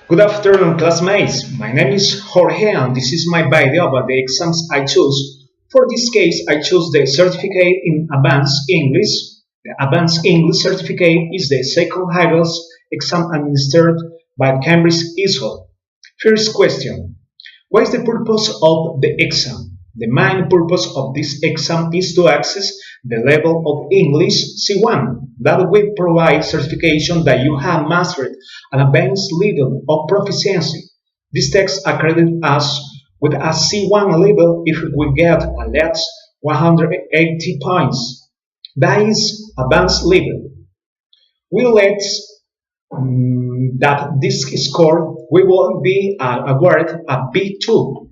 Good afternoon, classmates. My name is Jorge, and this is my video about the exams I choose. For this case, I chose the certificate in Advanced English. The Advanced English certificate is the second highest exam administered by Cambridge ISO. First question: what is the purpose of the exam? The main purpose of this exam is to access the level of English C1 that will provide certification that you have mastered an advanced level of proficiency. This text accredits us with a C1 level if we get at least 180 points. That is advanced level. We let that this score we will be awarded a B2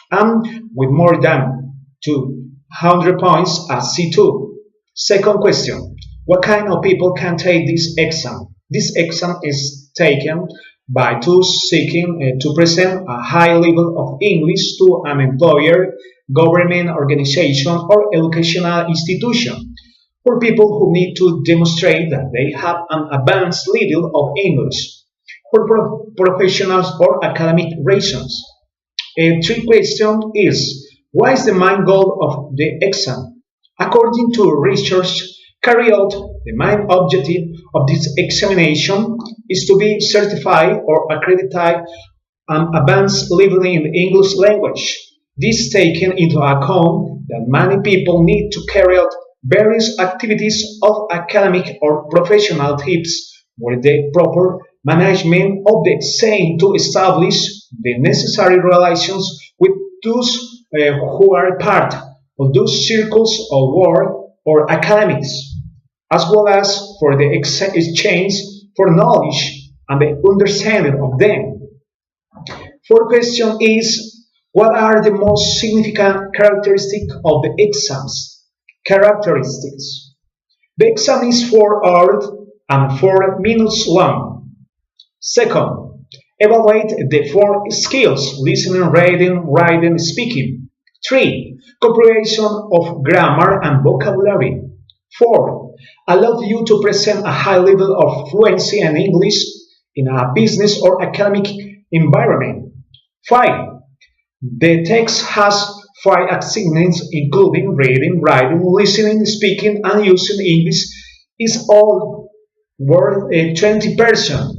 and with more than 200 points a C2. Second question: what kind of people can take this exam? This exam is taken by those seeking to present a high level of English to an employer, government organization, or educational institution. For people who need to demonstrate that they have an advanced level of English. For professionals or academic reasons. A trick question is: what is the main goal of the exam? According to research carried out, the main objective of this examination is to be certified or accredited an advanced level in the English language. This taking into account that many people need to carry out various activities of academic or professional types with the proper management of the same to establish the necessary relations with those who are part of those circles of work or academics, as well as for the exchange for knowledge and the understanding of them. Fourth question is: what are the most significant characteristics of the exams? Characteristics. The exam is 4 hours and 4 minutes long. Second, evaluate the 4 skills: listening, reading, writing, speaking. 3. Comprehension of grammar and vocabulary. 4. Allow you to present a high level of fluency in English in a business or academic environment. 5. The text has 5 assignments including reading, writing, listening, speaking, and using English is all worth 20%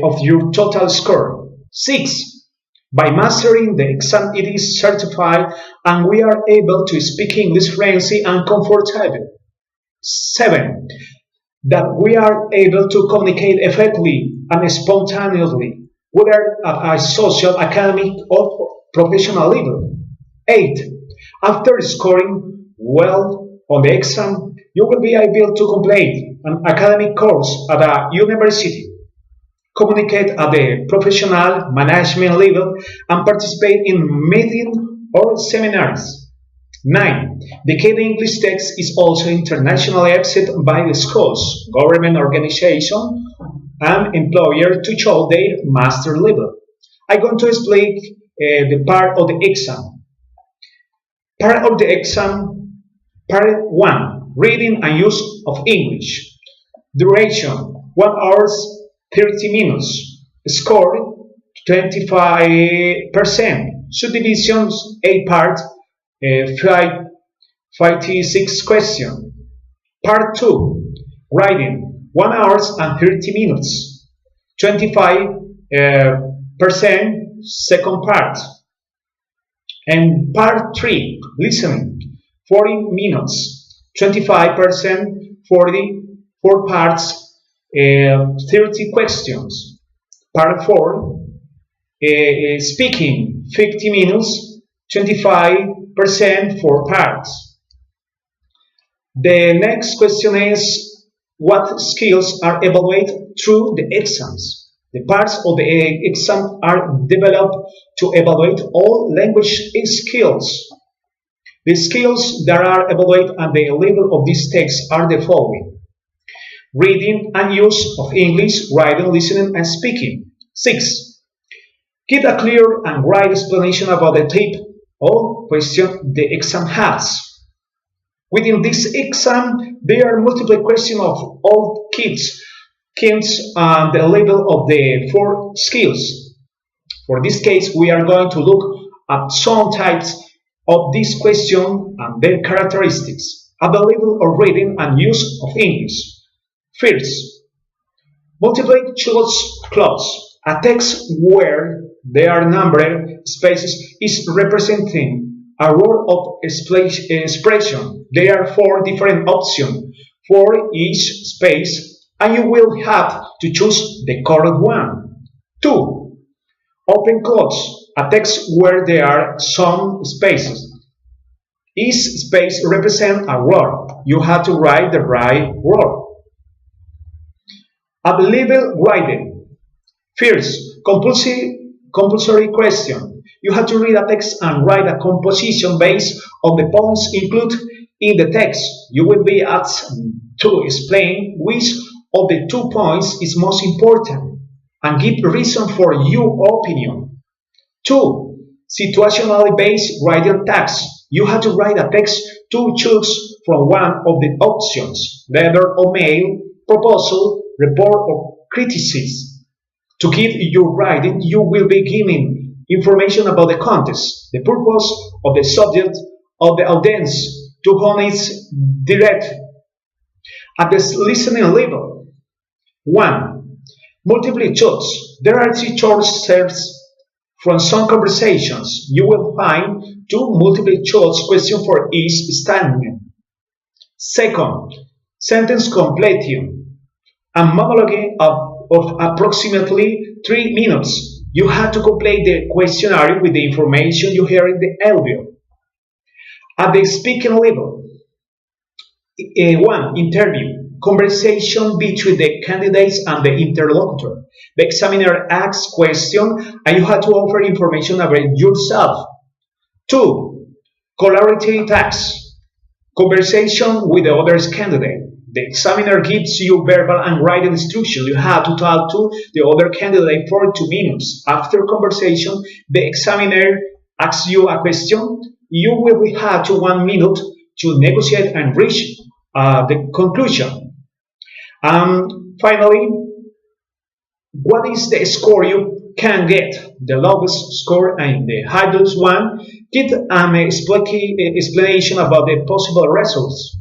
of your total score. 6. By mastering the exam, it is certified and we are able to speak English fluently and comfortably. 7. That we are able to communicate effectively and spontaneously, whether at a social, academic, or professional level. 8. After scoring well on the exam, you will be able to complete an academic course at a university, communicate at the professional management level, and participate in meetings or seminars. 9. The K English text is also internationally accepted by the schools, government organization, and employer to show their master level. I'm going to explain the part of the exam. Part of the exam, part 1, reading and use of English. Duration, 1 hour 30 minutes. Score, 25%. Subdivisions, 8 parts, 56 questions. Part 2, writing, 1 hour and 30 minutes. 25%, second part. And part 3, listening, 40 minutes, 25%, 44 parts, 30 questions. Part 4, speaking, 50 minutes, 25%, 4 parts. The next question is: what skills are evaluated through the exams? The parts of the exam are developed to evaluate all language skills. The skills that are evaluated at the level of this text are the following: reading and use of English, writing, listening, and speaking. 6. Give a clear and right explanation about the type of question the exam has. Within this exam, there are multiple questions of all kids counts the level of the four skills. For this case, we are going to look at some types of this question and their characteristics at the level of reading and use of English. First, multiple choice clause. A text where there are numbered spaces is representing a word of expression. There are four different options for each space, and you will have to choose the correct one. 2. Open clause. A text where there are some spaces. Each space represents a word. You have to write the right word. At level writing. First, compulsory question. You have to read a text and write a composition based on the points included in the text. You will be asked to explain which of the 2 points is most important and give reason for your opinion. 2. Situationally based writing tasks. You have to write a text to choose from one of the options, letter or mail, proposal, report, or criticism. To give your writing, you will be giving information about the context, the purpose of the subject, of the audience, to whom it's directed. At the listening level. 1. Multiple choice. There are 3 choices from some conversations. You will find 2 multiple choice questions for each statement. Second, sentence completion. A monologue of approximately 3 minutes. You have to complete the questionnaire with the information you hear in the audio. At the speaking level. 1. Interview. Conversation between the candidates and the interlocutor. The examiner asks questions and you have to offer information about yourself. 2. Clarity task. Conversation with the other candidate. The examiner gives you verbal and written instructions. You have to talk to the other candidate for 2 minutes. After conversation, the examiner asks you a question. You will have 1 minute to negotiate and reach the conclusion. Finally, what is the score you can get? The lowest score and the highest one. Give an explanation about the possible results.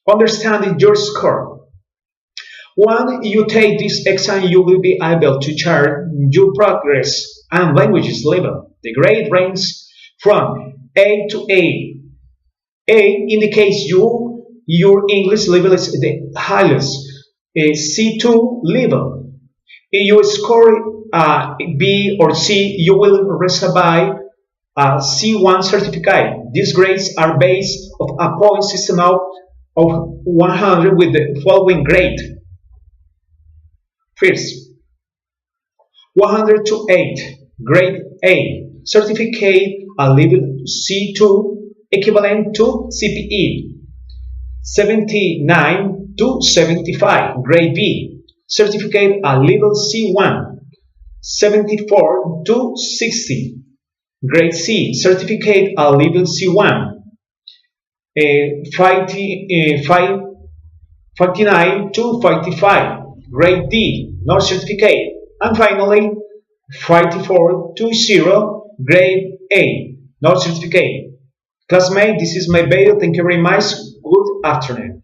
Understanding your score. When you take this exam, you will be able to chart your progress and languages level. The grade ranges from A to A. A indicates your English level is the highest. C2 level. If you score B or C, you will receive a C1 certificate. These grades are based on a point system of 100 with the following grade. First, 100 to 8, grade A, certificate a level C2 equivalent to CPE. 79 to 75, grade B, certificate a level C1. 74 to 60, grade C, certificate a level C1. 59 to 55, grade D, not certificate. And finally, 54 to 0, grade A, not certificate. Classmates, this is my video. Thank you very much. Good afternoon.